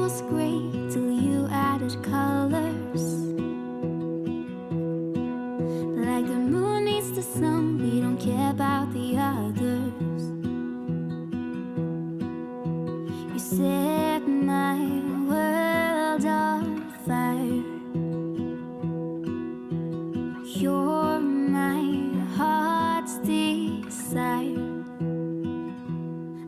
was great till you added colors. Like the moon needs the sun, we don't care about the others. You set my world on fire. You're my heart's desire.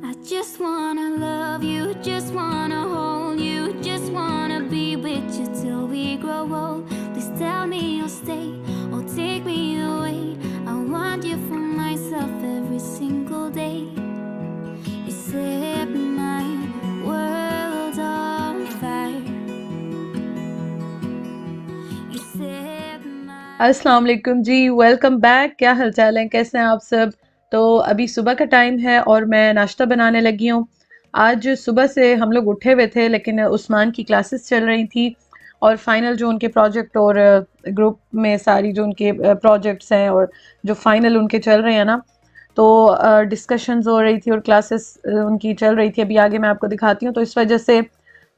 I just wanna love you, just wanna hold you, just wanna be with you till we grow old. Please tell me you'll stay or take me away. I want you for myself every single day. You set my world on fire. You set my अस्सलाम वालेकुम जी, welcome back. क्या हालचाल है, कैसे हैं आप सब? तो अभी सुबह का टाइम है और मैं नाश्ता बनाने लगी हूँ। आज सुबह से हम लोग उठे हुए थे, लेकिन उस्मान की क्लासेस चल रही थी और फाइनल जो उनके प्रोजेक्ट और ग्रुप में सारी जो उनके प्रोजेक्ट्स हैं और जो फाइनल उनके चल रहे हैं ना, तो डिस्कशंस हो रही थी और क्लासेस उनकी चल रही थी। अभी आगे मैं आपको दिखाती हूँ। तो इस वजह से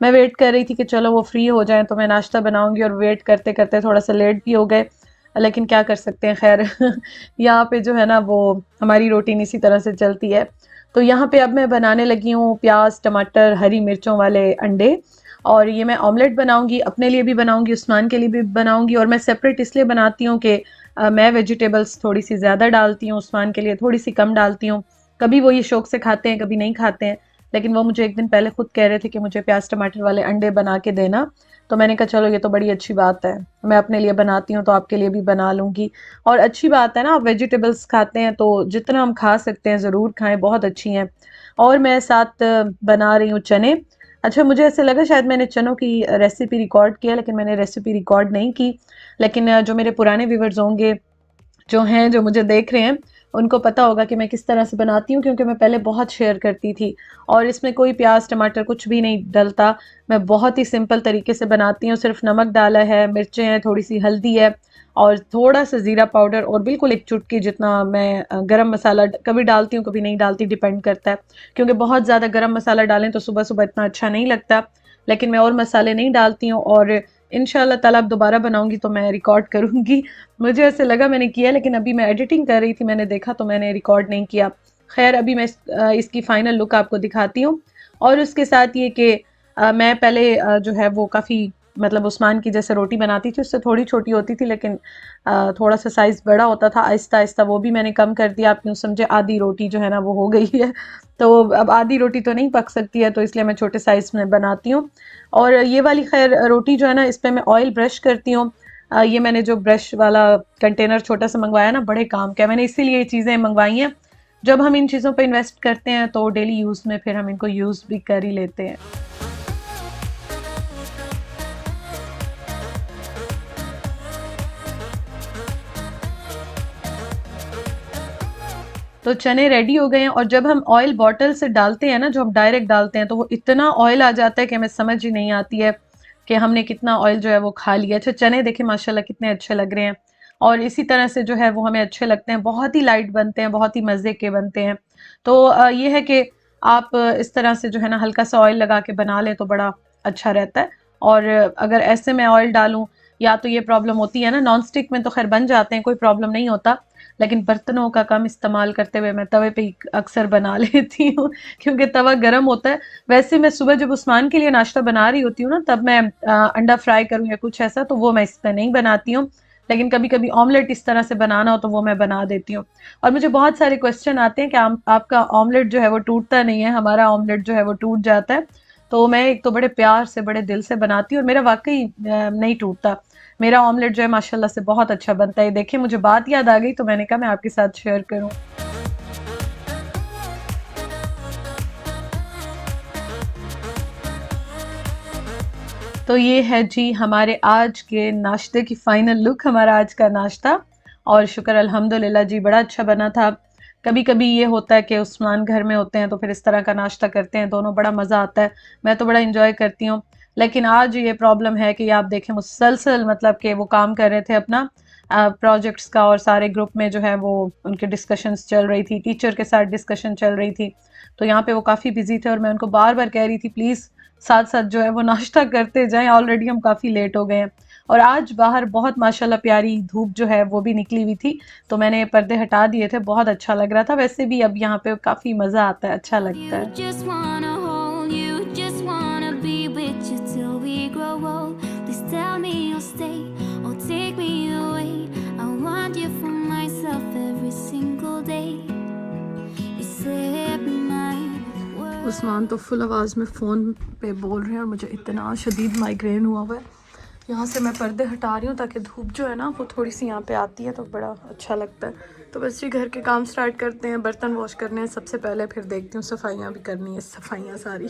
मैं वेट कर रही थी कि चलो वो फ्री हो जाएं तो मैं नाश्ता बनाऊंगी, और वेट करते करते थोड़ा सा लेट भी हो गए, लेकिन क्या कर सकते हैं, खैर। यहाँ पे जो है ना वो हमारी रूटीन इसी तरह से चलती है। तो यहाँ पे अब मैं बनाने लगी हूँ प्याज टमाटर हरी मिर्चों वाले अंडे, और ये मैं ऑमलेट बनाऊंगी, अपने लिए भी बनाऊंगी, उस्मान के लिए भी बनाऊंगी। और मैं सेपरेट इसलिए बनाती हूँ कि मैं वेजिटेबल्स थोड़ी सी ज़्यादा डालती हूँ, उस्मान के लिए थोड़ी सी कम डालती हूँ। कभी वो ये शौक से खाते हैं, कभी नहीं खाते हैं, लेकिन वो मुझे एक दिन पहले खुद कह रहे थे कि मुझे प्याज टमाटर वाले अंडे बना के देना। तो मैंने कहा चलो ये तो बड़ी अच्छी बात है, मैं अपने लिए बनाती हूँ तो आपके लिए भी बना लूँगी। और अच्छी बात है ना, आप वेजिटेबल्स खाते हैं तो जितना हम खा सकते हैं ज़रूर खाएं, बहुत अच्छी हैं। और मैं साथ बना रही हूँ चने। अच्छा, मुझे ऐसे लगा शायद मैंने चनों की रेसिपी रिकॉर्ड किया, लेकिन मैंने रेसिपी रिकॉर्ड नहीं की। लेकिन जो मेरे पुराने व्यूवर्स होंगे, जो हैं, जो मुझे देख रहे हैं, उनको पता होगा कि मैं किस तरह से बनाती हूँ, क्योंकि मैं पहले बहुत शेयर करती थी। और इसमें कोई प्याज टमाटर कुछ भी नहीं डलता, मैं बहुत ही सिंपल तरीके से बनाती हूँ। सिर्फ नमक डाला है, मिर्चें हैं, थोड़ी सी हल्दी है और थोड़ा सा ज़ीरा पाउडर, और बिल्कुल एक चुटकी जितना मैं गरम मसाला कभी डालती हूँ कभी नहीं डालती, डिपेंड करता है। क्योंकि बहुत ज़्यादा गरम मसाला डालें तो सुबह सुबह इतना अच्छा नहीं लगता, लेकिन मैं और मसाले नहीं डालती हूँ। और इंशाल्लाह ताला अब दोबारा बनाऊंगी तो मैं रिकॉर्ड करूंगी। मुझे ऐसे लगा मैंने किया, लेकिन अभी मैं एडिटिंग कर रही थी, मैंने देखा तो मैंने रिकॉर्ड नहीं किया। खैर, अभी मैं इसकी फाइनल लुक आपको दिखाती हूँ। और उसके साथ ये कि मैं पहले जो है वो काफ़ी, मतलब उस्मान की जैसे रोटी बनाती थी उससे थोड़ी छोटी होती थी, लेकिन थोड़ा सा साइज़ बड़ा होता था। आहिस्ता आहिस्ता वो भी मैंने कम कर दिया। आप यूँ समझे आधी रोटी जो है ना वो हो गई है। तो अब आधी रोटी तो नहीं पक सकती है, तो इसलिए मैं छोटे साइज़ में बनाती हूँ। और ये वाली खैर रोटी जो है ना, इस पे मैं ऑयल ब्रश करती हूँ। ये मैंने जो ब्रश वाला कंटेनर छोटा सा मंगवाया ना, बड़े काम का है, मैंने इसीलिए ये चीज़ें मंगवाई हैं। जब हम इन चीज़ों पे इन्वेस्ट करते हैं तो डेली यूज़ में फिर हम इनको यूज़ भी कर ही लेते हैं। तो चने रेडी हो गए हैं, और जब हम ऑयल बॉटल से डालते हैं ना, जो हम डायरेक्ट डालते हैं, तो वो इतना ऑयल आ जाता है कि हमें समझ ही नहीं आती है कि हमने कितना ऑयल जो है वो खा लिया। अच्छा, चने देखें माशाल्लाह कितने अच्छे लग रहे हैं, और इसी तरह से जो है वो हमें अच्छे लगते हैं, बहुत ही लाइट बनते हैं, बहुत ही मज़े के बनते हैं। तो ये है कि आप इस तरह से जो है ना हल्का सा ऑयल लगा के बना लें तो बड़ा अच्छा रहता है। और अगर ऐसे में ऑयल डालूं, या तो ये प्रॉब्लम होती है ना, नॉन स्टिक में तो खैर बन जाते हैं, कोई प्रॉब्लम नहीं होता, लेकिन बर्तनों का कम इस्तेमाल करते हुए मैं तवे पे ही अक्सर बना लेती हूँ, क्योंकि तवा गर्म होता है। वैसे मैं सुबह जब उस्मान के लिए नाश्ता बना रही होती हूँ ना, तब मैं अंडा फ्राई करूँ या कुछ ऐसा, तो वो मैं इस पर नहीं बनाती हूँ। लेकिन कभी कभी ऑमलेट इस तरह से बनाना हो तो वो मैं बना देती हूँ। और मुझे बहुत सारे क्वेश्चन आते हैं कि आपका ऑमलेट जो है वो टूटता नहीं है, हमारा ऑमलेट जो है वो टूट जाता है। तो मैं एक तो बड़े प्यार से बड़े दिल से बनाती हूँ, और मेरा वाकई नहीं टूटता। मेरा ऑमलेट जो है माशाल्लाह से बहुत अच्छा बनता है। देखिए, मुझे बात याद आ गई तो मैंने कहा मैं आपके साथ शेयर करूं। तो ये है जी हमारे आज के नाश्ते की फाइनल लुक, हमारा आज का नाश्ता। और शुक्र अल्हम्दुलिल्लाह जी, बड़ा अच्छा बना था। कभी कभी ये होता है कि उस्मान घर में होते हैं तो फिर इस तरह का नाश्ता करते हैं, दोनों बड़ा मज़ा आता है, मैं तो बड़ा इंजॉय करती हूँ। लेकिन आज ये प्रॉब्लम है कि आप देखें मुसलसल, मतलब कि वो काम कर रहे थे अपना, प्रोजेक्ट्स का, और सारे ग्रुप में जो है वो उनके डिस्कशंस चल रही थी, टीचर के साथ डिस्कशन चल रही थी। तो यहाँ पे वो काफ़ी बिजी थे और मैं उनको बार बार कह रही थी प्लीज़ साथ साथ जो है वो नाश्ता करते जाएं, ऑलरेडी हम काफ़ी लेट हो गए हैं। और आज बाहर बहुत माशाल्लाह प्यारी धूप जो है वो भी निकली हुई थी, तो मैंने पर्दे हटा दिए थे, बहुत अच्छा लग रहा था। वैसे भी अब यहाँ पे काफ़ी मज़ा आता है, अच्छा लगता You है। just wanna hold you, just wanna be with you till we grow old. Please tell me you'll stay or take me away. I want you for myself every single day. You set my world. Usman तो full आवाज़ में phone पे बोल रहे हैं और मुझे इतना शदीद माइग्रेन हुआ हुआ है। यहाँ से मैं पर्दे हटा रही हूँ ताकि धूप जो है ना वो थोड़ी सी यहाँ पे आती है तो बड़ा अच्छा लगता है। तो बस जी घर के काम स्टार्ट करते हैं, बर्तन वॉश करने हैं सबसे पहले, फिर देखती हूँ सफाइयाँ भी करनी है, सफाइयाँ सारी।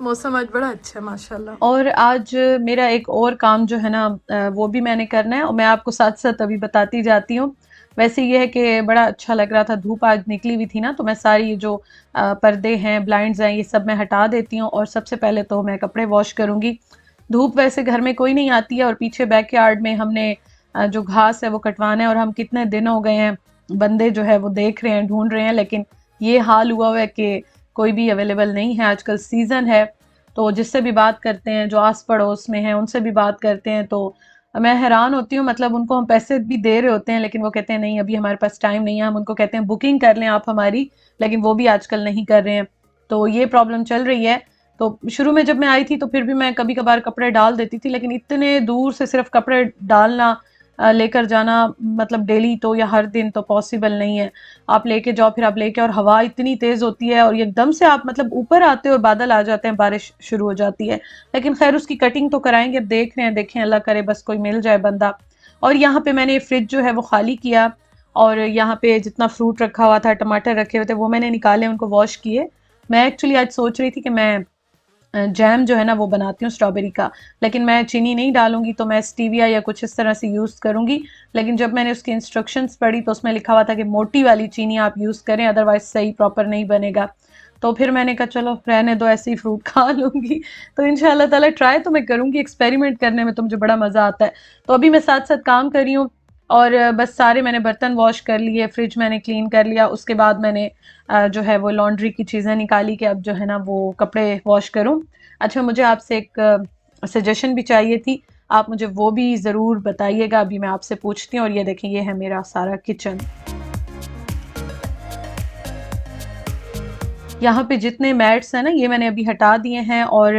मौसम आज बड़ा अच्छा है माशाल्लाह। और आज मेरा एक और काम जो है ना वो भी मैंने करना है और मैं आपको साथ साथ अभी बताती जाती हूँ। वैसे ये है कि बड़ा अच्छा लग रहा था, धूप आज निकली हुई थी ना, तो मैं सारी जो पर्दे हैं, ब्लाइंड्स हैं, ये सब मैं हटा देती हूँ और सबसे पहले तो मैं कपड़े वॉश करूँगी। धूप वैसे घर में कोई नहीं आती है और पीछे बैकयार्ड में हमने जो घास है वो कटवाना है, और हम कितने दिन हो गए हैं बंदे जो है वो देख रहे हैं, ढूंढ रहे हैं, लेकिन ये हाल हुआ हुआ है कि कोई भी अवेलेबल नहीं है। आजकल सीज़न है तो जिससे भी बात करते हैं, जो आस पड़ोस में हैं उनसे भी बात करते हैं, तो मैं हैरान होती हूँ। मतलब उनको हम पैसे भी दे रहे होते हैं लेकिन वो कहते हैं नहीं अभी हमारे पास टाइम नहीं है। हम उनको कहते हैं बुकिंग कर लें आप हमारी, लेकिन वो भी आजकल नहीं कर रहे हैं। तो ये प्रॉब्लम चल रही है। तो शुरू में जब मैं आई थी तो फिर भी मैं कभी कभार कपड़े डाल देती थी, लेकिन इतने दूर से सिर्फ कपड़े डालना लेकर जाना, मतलब डेली तो या हर दिन तो पॉसिबल नहीं है। आप लेके जाओ, फिर आप लेके, और हवा इतनी तेज होती है और एकदम से आप मतलब ऊपर आते हो और बादल आ जाते हैं, बारिश शुरू हो जाती है। लेकिन खैर उसकी कटिंग तो कराएंगे, अब देख रहे हैं, देखें अल्लाह करे बस कोई मिल जाए बंदा। और यहाँ पे मैंने फ्रिज जो है वो खाली किया और यहाँ पे जितना फ्रूट रखा हुआ था, टमाटर रखे हुए थे, वो मैंने निकाले, उनको वॉश किए। मैं एक्चुअली आज सोच रही थी कि मैं जैम जो है ना वो बनाती हूँ स्ट्रॉबेरी का, लेकिन मैं चीनी नहीं डालूंगी, तो मैं स्टीविया या कुछ इस तरह से यूज़ करूंगी। लेकिन जब मैंने उसकी इंस्ट्रक्शंस पढ़ी तो उसमें लिखा हुआ था कि मोटी वाली चीनी आप यूज़ करें, अदरवाइज सही प्रॉपर नहीं बनेगा। तो फिर मैंने कहा चलो रहने दो, ऐसे ही फ्रूट खा लूंगी। तो इंशाल्लाह ताला ट्राई तो मैं करूंगी, एक्सपेरिमेंट करने में तो मुझे बड़ा मज़ा आता है। तो अभी मैं साथ साथ काम कर रही हूँ और बस सारे मैंने बर्तन वॉश कर लिए, फ्रिज मैंने क्लीन कर लिया, उसके बाद मैंने जो है वो लॉन्ड्री की चीज़ें निकाली कि अब जो है ना वो कपड़े वॉश करूँ। अच्छा, मुझे आपसे एक सजेशन भी चाहिए थी, आप मुझे वो भी ज़रूर बताइएगा। अभी मैं आपसे पूछती हूँ। और ये देखें, ये है मेरा सारा किचन। यहाँ पे जितने मैट्स हैं ना ये मैंने अभी हटा दिए हैं और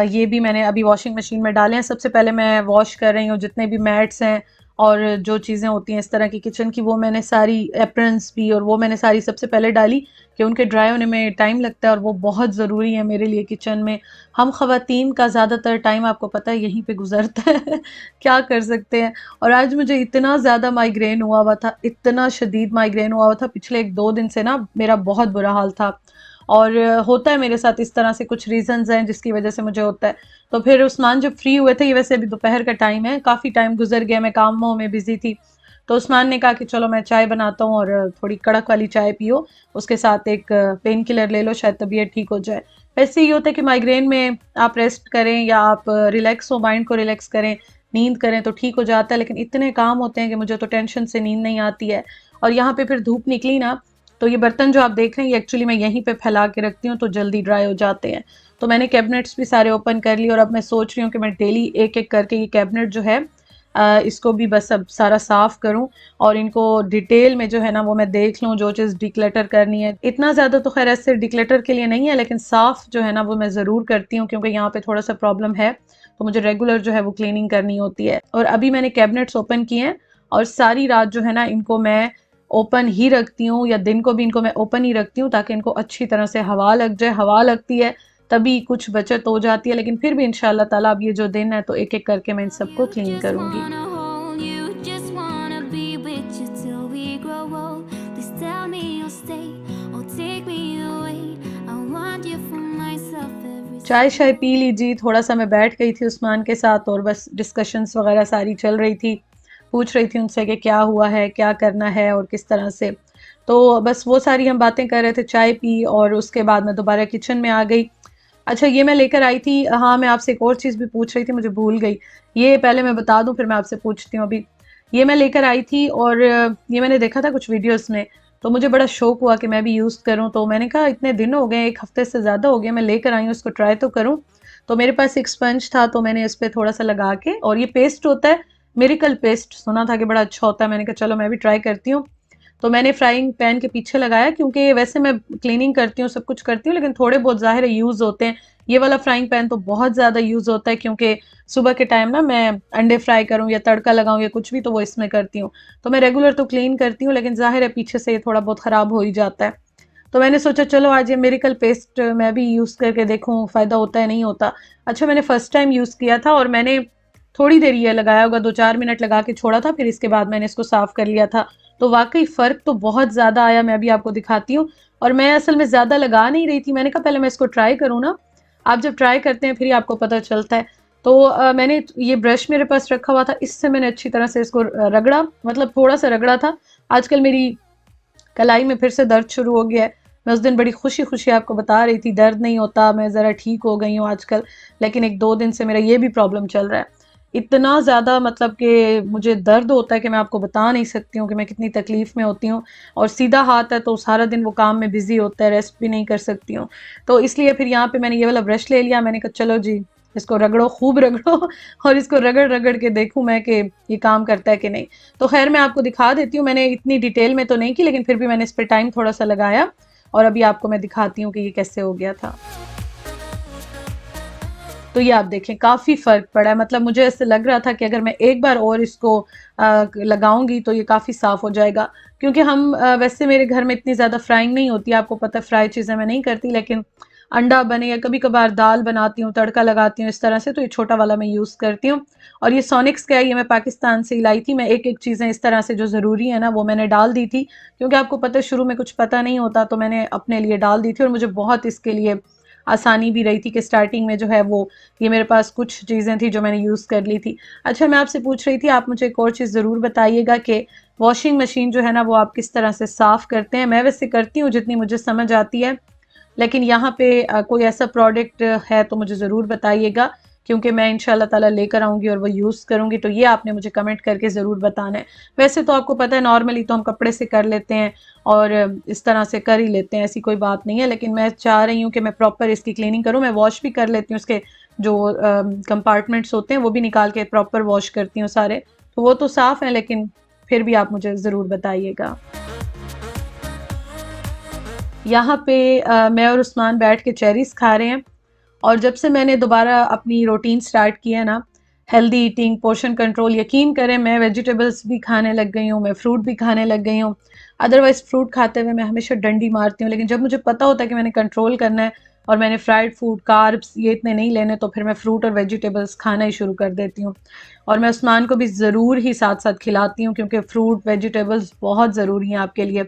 ये भी मैंने अभी वॉशिंग मशीन में डाले हैं। सबसे पहले मैं वॉश कर रही हूँ जितने भी मैट्स हैं और जो चीज़ें होती हैं इस तरह की किचन की, वो मैंने सारी, एप्रन्स भी, और वो मैंने सारी सबसे पहले डाली कि उनके ड्राई होने में टाइम लगता है और वो बहुत ज़रूरी है मेरे लिए किचन में। हम ख़वातीन का ज़्यादातर टाइम आपको पता है यहीं पे गुजरता है। क्या कर सकते हैं। और आज मुझे इतना ज़्यादा माइग्रेन हुआ हुआ था, इतना शदीद माइग्रेन हुआ हुआ था, पिछले 1-2 दिन से ना मेरा बहुत बुरा हाल था। और होता है मेरे साथ इस तरह से, कुछ रीज़न्स हैं जिसकी वजह से मुझे होता है। तो फिर उस्मान जब फ्री हुए थे, ये वैसे अभी दोपहर का टाइम है, काफ़ी टाइम गुजर गया, मैं कामों में बिजी थी, तो उस्मान ने कहा कि चलो मैं चाय बनाता हूँ और थोड़ी कड़क वाली चाय पियो, उसके साथ एक पेन किलर ले लो, शायद तबीयत ठीक हो जाए। वैसे ही होता है कि माइग्रेन में आप रेस्ट करें या आप रिलैक्स हो, माइंड को रिलैक्स करें, नींद करें तो ठीक हो जाता है, लेकिन इतने काम होते हैं कि मुझे तो टेंशन से नींद नहीं आती है। और यहाँ पे फिर धूप निकली ना, तो ये बर्तन जो आप देख रहे हैं ये एक्चुअली मैं यहीं पे फैला के रखती हूँ तो जल्दी ड्राई हो जाते हैं। तो मैंने कैबिनेट्स भी सारे ओपन कर लिए और अब मैं सोच रही हूँ कि मैं डेली एक एक करके ये कैबिनेट जो है इसको भी बस अब सारा साफ़ करूं और इनको डिटेल में जो है ना वो मैं देख लूं, जो चीज़ डिक्लटर करनी है। इतना ज़्यादा तो खैर ऐसे डिक्लटर के लिए नहीं है, लेकिन साफ़ जो है ना वो मैं ज़रूर करती हूँ क्योंकि यहाँ पे थोड़ा सा प्रॉब्लम है, तो मुझे रेगुलर जो है वो क्लीनिंग करनी होती है। और अभी मैंने कैबिनेट्स ओपन किए हैं और सारी रात जो है ना इनको मैं ओपन ही रखती हूँ, या दिन को भी इनको मैं ओपन ही रखती हूँ ताकि इनको अच्छी तरह से हवा लग जाए। हवा लगती है तभी कुछ बचत हो जाती है, लेकिन फिर भी इंशाल्लाह ताला अब ये जो दिन है तो एक एक करके मैं इन सबको क्लीन Just करूँगी। wanna hold you, just wanna be with you till we grow old. Please tell me you'll stay or take me away. I want you for myself every चाय शाय पी लीजिए, थोड़ा सा मैं बैठ गई थी उस्मान के साथ और बस डिस्कशंस वगैरह सारी चल रही थी, पूछ रही थी उनसे कि क्या हुआ है, क्या करना है और किस तरह से। तो बस वो सारी हम बातें कर रहे थे, चाय पी और उसके बाद मैं दोबारा किचन में आ गई। अच्छा, ये मैं लेकर आई थी, हाँ मैं आपसे एक और चीज़ भी पूछ रही थी, मुझे भूल गई। ये पहले मैं बता दूं फिर मैं आपसे पूछती हूँ अभी। ये मैं लेकर आई थी और ये मैंने देखा था कुछ वीडियोस में, तो मुझे बड़ा शौक हुआ कि मैं भी यूज़ करूं। तो मैंने कहा इतने दिन हो गए, 1 हफ्ते से ज़्यादा हो गया, मैं लेकर आई हूँ, इसको ट्राई तो करूं। तो मेरे पास एक स्पंज था, तो मैंने इस पर थोड़ा सा लगा के, और ये पेस्ट होता है मिरेकल पेस्ट, सुना था कि बड़ा अच्छा होता है, मैंने कहा चलो मैं भी ट्राई करती हूँ। तो मैंने फ्राइंग पैन के पीछे लगाया, क्योंकि वैसे मैं क्लीनिंग करती हूँ, सब कुछ करती हूँ, लेकिन थोड़े बहुत ज़ाहिर है यूज़ होते हैं। ये वाला फ्राइंग पैन तो बहुत ज़्यादा यूज़ होता है, क्योंकि सुबह के टाइम ना मैं अंडे फ्राई करूँ या तड़का लगाऊँ या कुछ भी, तो वो इसमें करती हूँ। तो मैं रेगुलर तो क्लीन करती हूँ, लेकिन ज़ाहिर है पीछे से ये थोड़ा बहुत ख़राब हो ही जाता है। तो मैंने सोचा चलो आज ये मिरेकल पेस्ट मैं भी यूज़ करके देखूँ, फ़ायदा होता है नहीं होता। अच्छा, मैंने फ़र्स्ट टाइम यूज़ किया था और मैंने थोड़ी देर ये लगाया होगा, 2-4 मिनट लगा के छोड़ा था, फिर इसके बाद मैंने इसको साफ़ कर लिया था। तो वाकई फ़र्क तो बहुत ज़्यादा आया, मैं अभी आपको दिखाती हूँ। और मैं असल में ज़्यादा लगा नहीं रही थी, मैंने कहा पहले मैं इसको ट्राई करूँ ना, आप जब ट्राई करते हैं फिर ही आपको पता चलता है। तो मैंने ये ब्रश मेरे पास रखा हुआ था, इससे मैंने अच्छी तरह से इसको रगड़ा, मतलब थोड़ा सा रगड़ा था। आजकल मेरी कलाई में फिर से दर्द शुरू हो गया है। मैं उस दिन बड़ी खुशी खुशी आपको बता रही थी दर्द नहीं होता, मैं ज़रा ठीक हो गई हूँ आजकल, लेकिन 1-2 दिन से मेरा ये भी प्रॉब्लम चल रहा है। इतना ज़्यादा मतलब कि मुझे दर्द होता है कि मैं आपको बता नहीं सकती हूँ कि मैं कितनी तकलीफ़ में होती हूँ। और सीधा हाथ है तो सारा दिन वो काम में बिज़ी होता है, रेस्ट भी नहीं कर सकती हूँ। तो इसलिए फिर यहाँ पे मैंने ये वाला ब्रश ले लिया, मैंने कहा चलो जी इसको रगड़ो, खूब रगड़ो और इसको रगड़ रगड़ के देखूँ मैं कि ये काम करता है कि नहीं। तो खैर मैं आपको दिखा देती हूँ, मैंने इतनी डिटेल में तो नहीं की, लेकिन फिर भी मैंने इस पर टाइम थोड़ा सा लगाया, और अभी आपको मैं दिखाती हूँ कि ये कैसे हो गया था। तो ये आप देखें काफ़ी फ़र्क पड़ा है, मतलब मुझे ऐसे लग रहा था कि अगर मैं एक बार और इसको लगाऊंगी तो ये काफ़ी साफ़ हो जाएगा। क्योंकि हम वैसे मेरे घर में इतनी ज़्यादा फ्राइंग नहीं होती, आपको पता है फ्राई चीज़ें मैं नहीं करती, लेकिन अंडा बने या कभी कभार दाल बनाती हूँ, तड़का लगाती हूँ इस तरह से, तो ये छोटा वाला मैं यूज़ करती हूँ। और ये सोनिक्स का है, ये मैं पाकिस्तान से ही लाई थी। मैं एक एक चीज़ें इस तरह से जो ज़रूरी है ना वो मैंने डाल दी थी, क्योंकि आपको पता है शुरू में कुछ पता नहीं होता, तो मैंने अपने लिए डाल दी थी, और मुझे बहुत इसके लिए आसानी भी रही थी कि स्टार्टिंग में जो है वो ये मेरे पास कुछ चीज़ें थी जो मैंने यूज़ कर ली थी। अच्छा, मैं आपसे पूछ रही थी, आप मुझे एक और चीज़ ज़रूर बताइएगा कि वॉशिंग मशीन जो है ना वो आप किस तरह से साफ़ करते हैं? मैं वैसे करती हूँ जितनी मुझे समझ आती है, लेकिन यहाँ पे कोई ऐसा प्रोडक्ट है तो मुझे ज़रूर बताइएगा, क्योंकि मैं इंशाल्लाह ताला लेकर आऊँगी और वो यूज़ करूँगी, तो ये आपने मुझे कमेंट करके ज़रूर बताना है। वैसे तो आपको पता है नॉर्मली तो हम कपड़े से कर लेते हैं और इस तरह से कर ही लेते हैं, ऐसी कोई बात नहीं है, लेकिन मैं चाह रही हूँ कि मैं प्रॉपर इसकी क्लीनिंग करूँ। मैं वॉश भी कर लेती हूँ, उसके जो कंपार्टमेंट्स होते हैं वो भी निकाल के प्रॉपर वॉश करती हूँ सारे, तो वो तो साफ़ हैं, लेकिन फिर भी आप मुझे ज़रूर बताइएगा। यहाँ पे मैं और उस्मान बैठ के चेरीज़ खा रहे हैं। और जब से मैंने दोबारा अपनी रूटीन स्टार्ट की है ना, हेल्दी ईटिंग, पोर्शन कंट्रोल, यकीन करें मैं वेजिटेबल्स भी खाने लग गई हूँ, मैं फ्रूट भी खाने लग गई हूँ। अदरवाइज़ फ्रूट खाते हुए मैं हमेशा डंडी मारती हूँ, लेकिन जब मुझे पता होता है कि मैंने कंट्रोल करना है और मैंने फ्राइड फूड, कार्ब्स ये इतने नहीं लेने, तो फिर मैं फ्रूट और वेजिटेबल्स खाना ही शुरू कर देती हूँ। और मैं उस्मान को भी ज़रूर ही साथ साथ खिलाती हूँ, क्योंकि फ्रूट वेजिटेबल्स बहुत ज़रूरी हैं आपके लिए।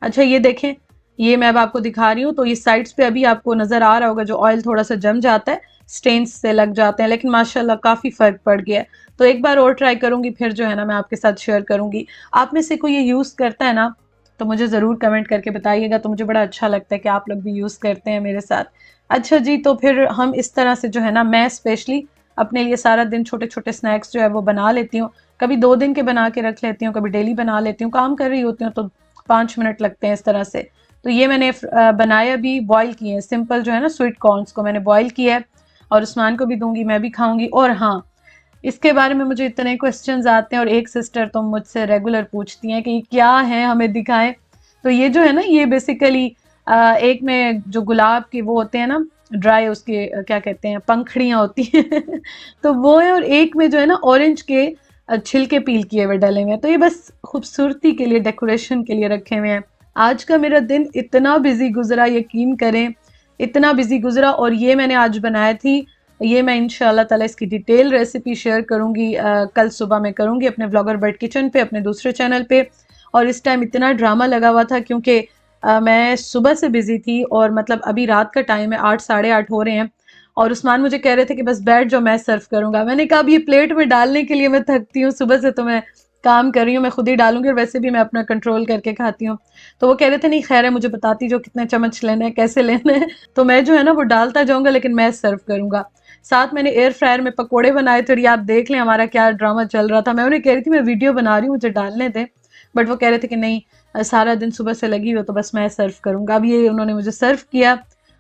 अच्छा, ये देखें, ये मैं अब आपको दिखा रही हूँ, तो ये साइड्स पे अभी आपको नज़र आ रहा होगा जो ऑयल थोड़ा सा जम जाता है, स्टेन्स से लग जाते हैं, लेकिन माशाल्लाह काफ़ी फ़र्क पड़ गया है। तो एक बार और ट्राई करूँगी, फिर जो है ना मैं आपके साथ शेयर करूँगी। आप में से कोई ये यूज़ करता है ना, तो मुझे ज़रूर कमेंट करके बताइएगा, तो मुझे बड़ा अच्छा लगता है कि आप लोग भी यूज़ करते हैं मेरे साथ। अच्छा जी, तो फिर हम इस तरह से जो है ना, मैं स्पेशली अपने लिए सारा दिन छोटे छोटे स्नैक्स जो है वो बना लेती हूँ। कभी 2 दिन के बना के रख लेती हूँ, कभी डेली बना लेती हूँ, काम कर रही होती हूँ तो 5 मिनट लगते हैं इस तरह से। तो ये मैंने बनाया भी, बॉईल किए हैं, सिंपल जो है ना स्वीट कॉर्न्स को मैंने बॉईल किया है, और उस्मान को भी दूंगी, मैं भी खाऊंगी। और हाँ, इसके बारे में मुझे इतने क्वेश्चंस आते हैं, और एक सिस्टर तो मुझसे रेगुलर पूछती हैं कि ये क्या है, हमें दिखाएं। तो ये जो है ना, ये बेसिकली एक में जो गुलाब के वो होते हैं ना ड्राई, उसके क्या कहते हैं, पंखड़ियाँ होती हैं तो वो है, और एक में जो है ना ऑरेंज के छिलके पील किए हुए डले हुए हैं। तो ये बस खूबसूरती के लिए, डेकोरेशन के लिए रखे हुए हैं। आज का मेरा दिन इतना बिजी गुजरा, यकीन करें इतना बिजी गुजरा, और ये मैंने आज बनाया थी। ये मैं इंशाल्लाह ताला इसकी डिटेल रेसिपी शेयर करूंगी, कल सुबह मैं करूंगी अपने व्लॉगर बर्ड किचन पे, अपने दूसरे चैनल पे। और इस टाइम इतना ड्रामा लगा हुआ था, क्योंकि मैं सुबह से बिजी थी, और मतलब अभी रात का टाइम है, 8 साढ़े 8 हो रहे हैं, और उस्मान मुझे कह रहे थे कि बस बैठ जाओ मैं सर्व करूंगा। मैंने कहा अब ये प्लेट में डालने के लिए मैं थकती हूँ, सुबह से तो मैं काम कर रही हूँ, मैं खुद ही डालूंगी, और वैसे भी मैं अपना कंट्रोल करके खाती हूँ। तो वो कह रहे थे नहीं खैर है, मुझे बताती जो कितने चम्मच लेने हैं, कैसे लेने हैं, तो मैं जो है ना वो डालता जाऊंगा, लेकिन मैं सर्व करूंगा। साथ मैंने एयर फ्रायर में पकोड़े बनाए थे और ये आप देख लें हमारा क्या ड्रामा चल रहा था। मैं उन्हें कह रही थी मैं वीडियो बना रही हूँ, मुझे डालने दें, बट वो कह रहे थे कि नहीं सारा दिन सुबह से लगी हो तो बस मैं सर्व करूँगा। अब ये उन्होंने मुझे सर्व किया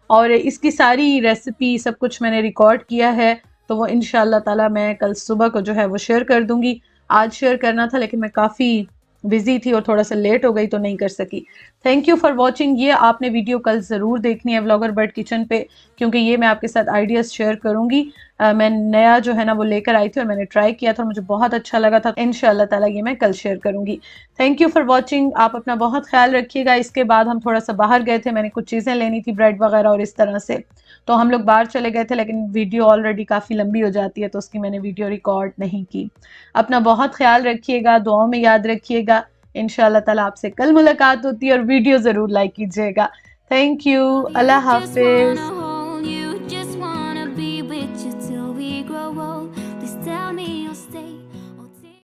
और इसकी सारी रेसिपी सब कुछ मैंने रिकॉर्ड किया है, तो वो इंशाल्लाह ताला मैं कल सुबह को जो है वो शेयर कर दूंगी। आज शेयर करना था लेकिन मैं काफ़ी बिजी थी और थोड़ा सा लेट हो गई तो नहीं कर सकी। Thank you for watching. ये आपने वीडियो कल ज़रूर देखनी है व्लॉगर बर्ड किचन पे, क्योंकि ये मैं आपके साथ आइडियाज़ शेयर करूंगी। मैं नया जो है ना वो लेकर आई थी और मैंने ट्राई किया था और मुझे बहुत अच्छा लगा था। इंशाल्लाह ताला ये मैं कल शेयर करूंगी। Thank you for watching. आप अपना बहुत ख्याल रखिएगा। इसके बाद हम थोड़ा सा बाहर गए थे, मैंने कुछ चीज़ें लेनी थी, ब्रेड वगैरह और इस तरह से, तो हम लोग बाहर चले गए थे, लेकिन वीडियो ऑलरेडी काफ़ी लंबी हो जाती है तो उसकी मैंने वीडियो रिकॉर्ड नहीं की। अपना बहुत ख्याल रखिएगा, दुआओं में याद रखिएगा। इंशाल्लाह ताला आपसे कल मुलाकात होती है और वीडियो ज़रूर लाइक कीजिएगा। Thank you. Allah just wanna हाफिज़।